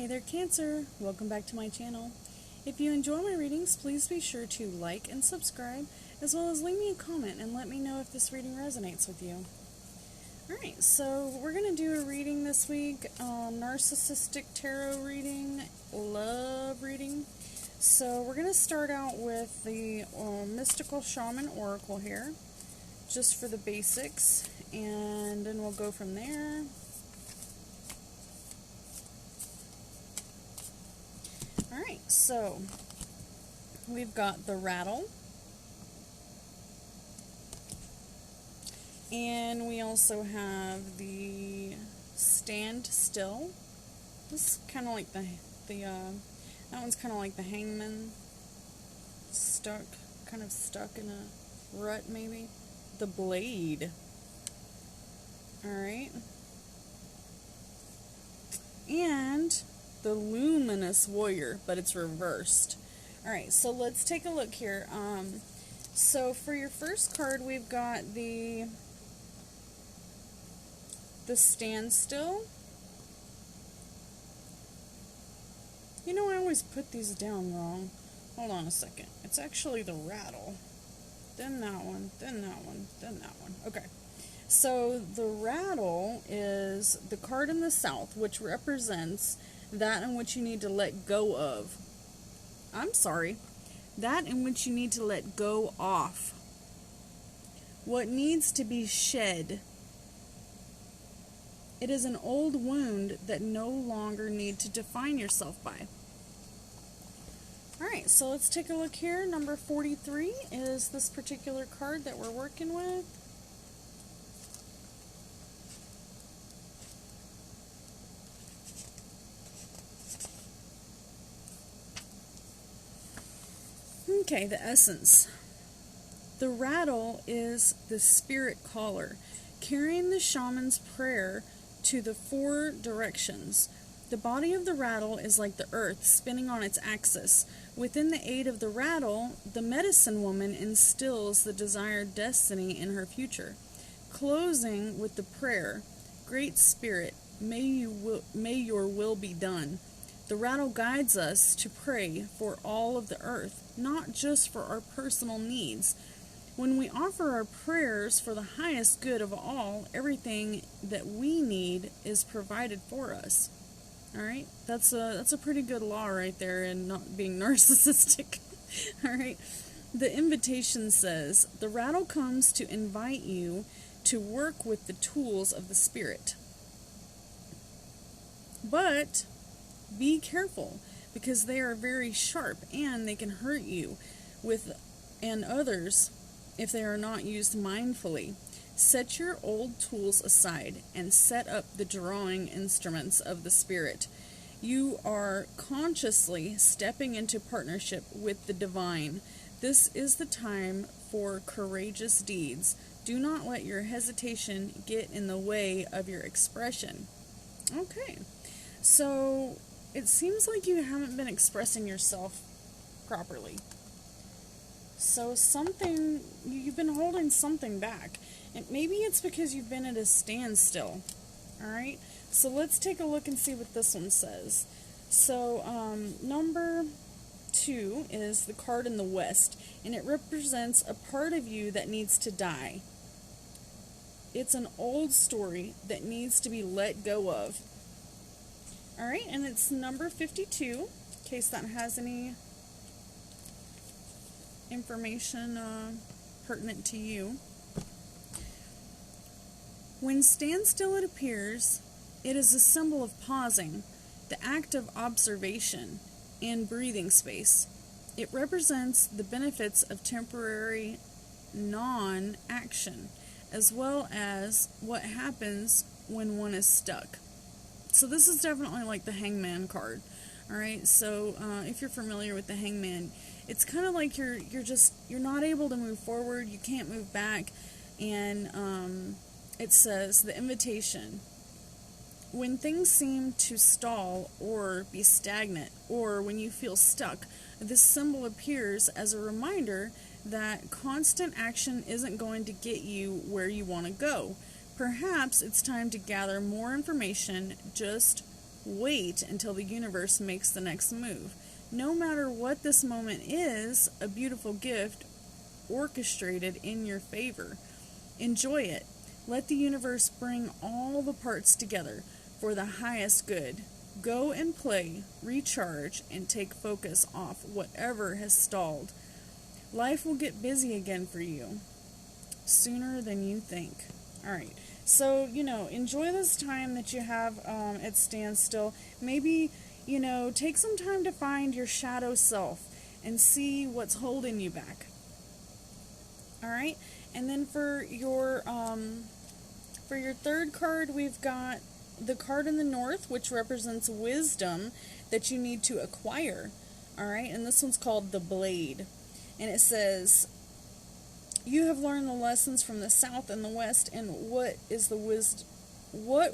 Hey there, Cancer! Welcome back to my channel. If you enjoy my readings, please be sure to like and subscribe, as well as leave me a comment and let me know if this reading resonates with you. Alright, so we're going to do a reading this week, narcissistic tarot reading, love reading. So we're going to start out with the mystical shaman oracle here, just for the basics, and then we'll go from there. Alright, so we've got the rattle, and we also have the stand still. This is kind of like that one's kind of like the hangman, kind of stuck in a rut maybe. The blade. Alright. And the Luminous Warrior, but it's reversed. Alright, so let's take a look here. So for your first card, we've got the standstill. You know, I always put these down wrong. Hold on a second. It's actually the rattle. Then that one, then that one, then that one. Okay. So the rattle is the card in the south, which represents that in which you need to let go of. I'm sorry. That in which you need to let go off. What needs to be shed. It is an old wound that no longer need to define yourself by. Alright, so let's take a look here. Number 43 is this particular card that we're working with. Okay, the essence. The rattle is the spirit caller, carrying the shaman's prayer to the four directions. The body of the rattle is like the earth, spinning on its axis. Within the aid of the rattle, the medicine woman instills the desired destiny in her future. Closing with the prayer, Great Spirit, may your will be done. The rattle guides us to pray for all of the earth, not just for our personal needs. When we offer our prayers for the highest good of all, everything that we need is provided for us. Alright? That's a pretty good law right there in not being narcissistic. Alright? The invitation says, the rattle comes to invite you to work with the tools of the spirit. But be careful, because they are very sharp and they can hurt you and others if they are not used mindfully. Set your old tools aside and set up the drawing instruments of the spirit. You are consciously stepping into partnership with the divine. This is the time for courageous deeds. Do not let your hesitation get in the way of your expression. Okay, so it seems like you haven't been expressing yourself properly. So you've been holding something back. And maybe it's because you've been at a standstill. Alright? So let's take a look and see what this one says. So, number 2 is the card in the west. And it represents a part of you that needs to die. It's an old story that needs to be let go of. Alright, and it's number 52, in case that has any information pertinent to you. When standstill it appears, it is a symbol of pausing, the act of observation, and breathing space. It represents the benefits of temporary non-action, as well as what happens when one is stuck. So this is definitely like the hangman card. Alright, so if you're familiar with the hangman, it's kind of like you're not able to move forward, you can't move back, and it says, the invitation. When things seem to stall or be stagnant, or when you feel stuck, this symbol appears as a reminder that constant action isn't going to get you where you want to go. Perhaps it's time to gather more information, just Wait until the universe makes the next move. No matter what this moment is, a beautiful gift orchestrated in your favor. Enjoy it. Let the universe bring all the parts together for the highest good. Go and play, recharge, and take focus off whatever has stalled. Life will get busy again for you sooner than you think. Alright, so, enjoy this time that you have at standstill. Maybe, take some time to find your shadow self and see what's holding you back. Alright, and then for your third card, we've got the card in the north, which represents wisdom that you need to acquire. Alright, and this one's called the Blade. And it says, you have learned the lessons from the south and the west, and what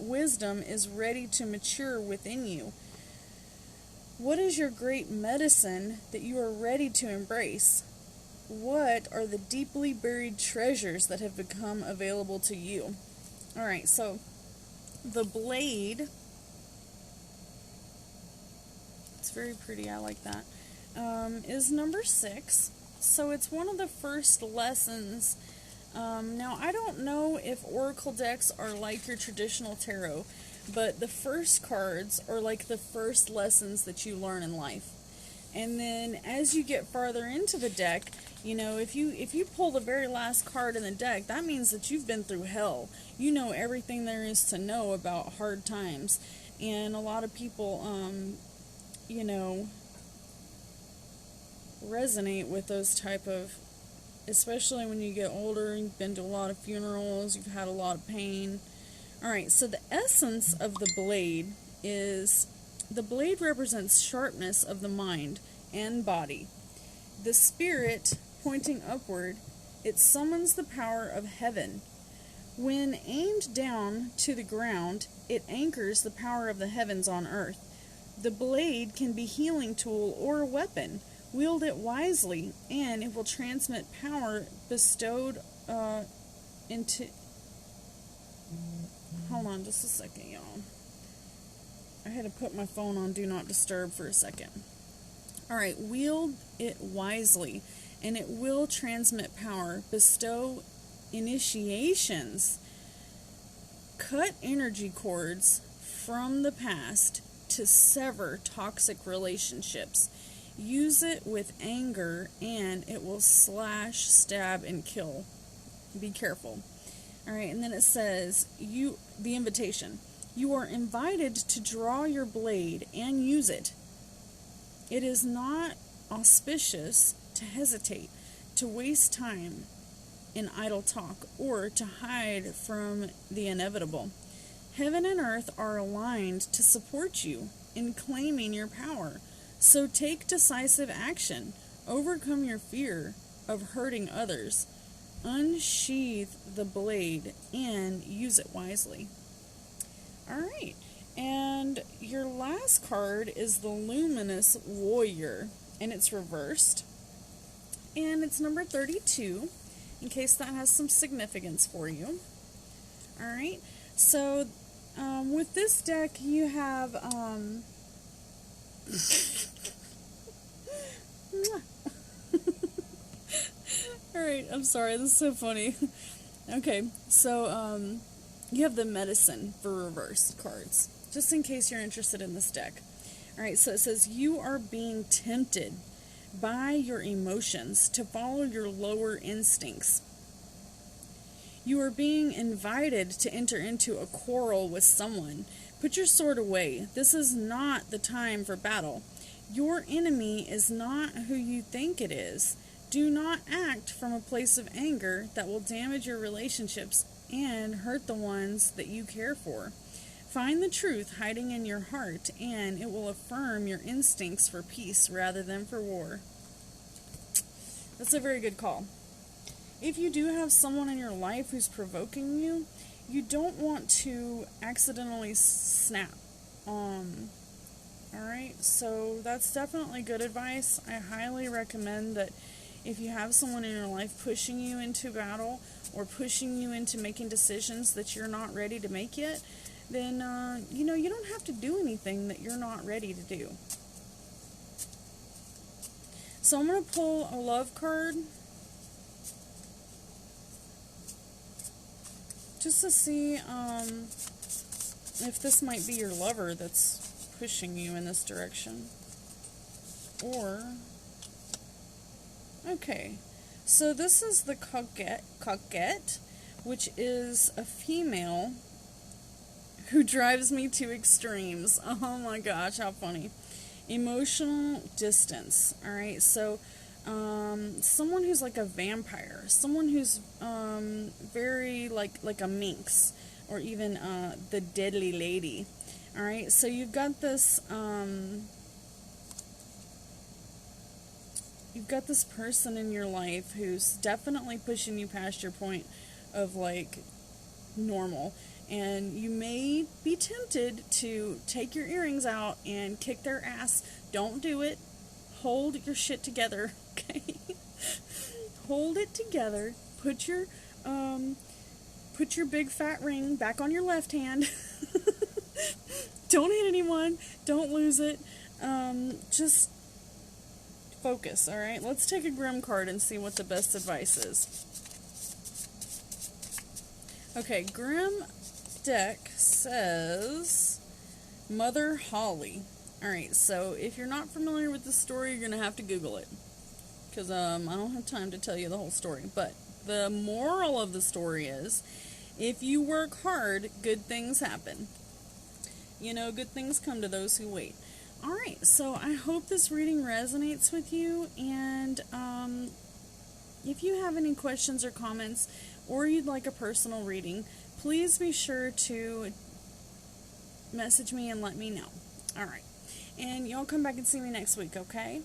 wisdom is ready to mature within you? What is your great medicine that you are ready to embrace? What are the deeply buried treasures that have become available to you? Alright, so the Blade, it's very pretty, I like that, is number 6. So it's one of the first lessons. Now, I don't know if oracle decks are like your traditional tarot, but the first cards are like the first lessons that you learn in life. And then as you get farther into the deck, if you pull the very last card in the deck, that means that you've been through hell. You know everything there is to know about hard times. And a lot of people, resonate with those type of, especially when you get older, you've been to a lot of funerals, you've had a lot of pain. Alright, so the essence of the Blade is, the blade represents sharpness of the mind and body. The spirit pointing upward, it summons the power of heaven. When aimed down to the ground, it anchors the power of the heavens on earth. The blade can be a healing tool or a weapon. Wield it wisely, and it will transmit power bestowed into... Hold on just a second, y'all. I had to put my phone on Do Not Disturb for a second. Alright, wield it wisely, and it will transmit power. Bestow initiations. Cut energy cords from the past to sever toxic relationships. Use it with anger, and it will slash, stab, and kill. Be careful. Alright, and then it says, the invitation. You are invited to draw your blade and use it. It is not auspicious to hesitate, to waste time in idle talk, or to hide from the inevitable. Heaven and earth are aligned to support you in claiming your power. So take decisive action. Overcome your fear of hurting others. Unsheath the blade and use it wisely. Alright, and your last card is the Luminous Warrior, and it's reversed. And it's number 32, in case that has some significance for you. Alright, so with this deck you have... Alright, I'm sorry, this is so funny. Okay, so you have the Medicine for reversed cards, just in case you're interested in this deck. Alright, so it says, you are being tempted by your emotions to follow your lower instincts. You are being invited to enter into a quarrel with someone. Put your sword away. This is not the time for battle. Your enemy is not who you think it is. Do not act from a place of anger that will damage your relationships and hurt the ones that you care for. Find the truth hiding in your heart, and it will affirm your instincts for peace rather than for war. That's a very good call. If you do have someone in your life who's provoking you, you don't want to accidentally snap. Alright, so that's definitely good advice. I highly recommend that if you have someone in your life pushing you into battle or pushing you into making decisions that you're not ready to make yet, then, you know, you don't have to do anything that you're not ready to do. So I'm going to pull a love card just to see if this might be your lover that's pushing you in this direction. Or, okay, so this is the coquette, which is a female who drives me to extremes. Oh my gosh, how funny. Emotional distance. Alright, so someone who's like a vampire, someone who's very like a minx, or even the deadly lady. Alright, so you've got this person in your life who's definitely pushing you past your point of like normal, and you may be tempted to take your earrings out and kick their ass. Don't do it. Hold your shit together, okay? Hold it together. Put your big fat ring back on your left hand. Don't hit anyone. Don't lose it. Just focus, alright? Let's take a Grim card and see what the best advice is. Okay, Grim deck says Mother Holly. Alright, so if you're not familiar with the story, you're going to have to Google it. Because I don't have time to tell you the whole story. But the moral of the story is, if you work hard, good things happen. You know, good things come to those who wait. Alright, so I hope this reading resonates with you, and if you have any questions or comments, or you'd like a personal reading, please be sure to message me and let me know. Alright, and y'all come back and see me next week, okay?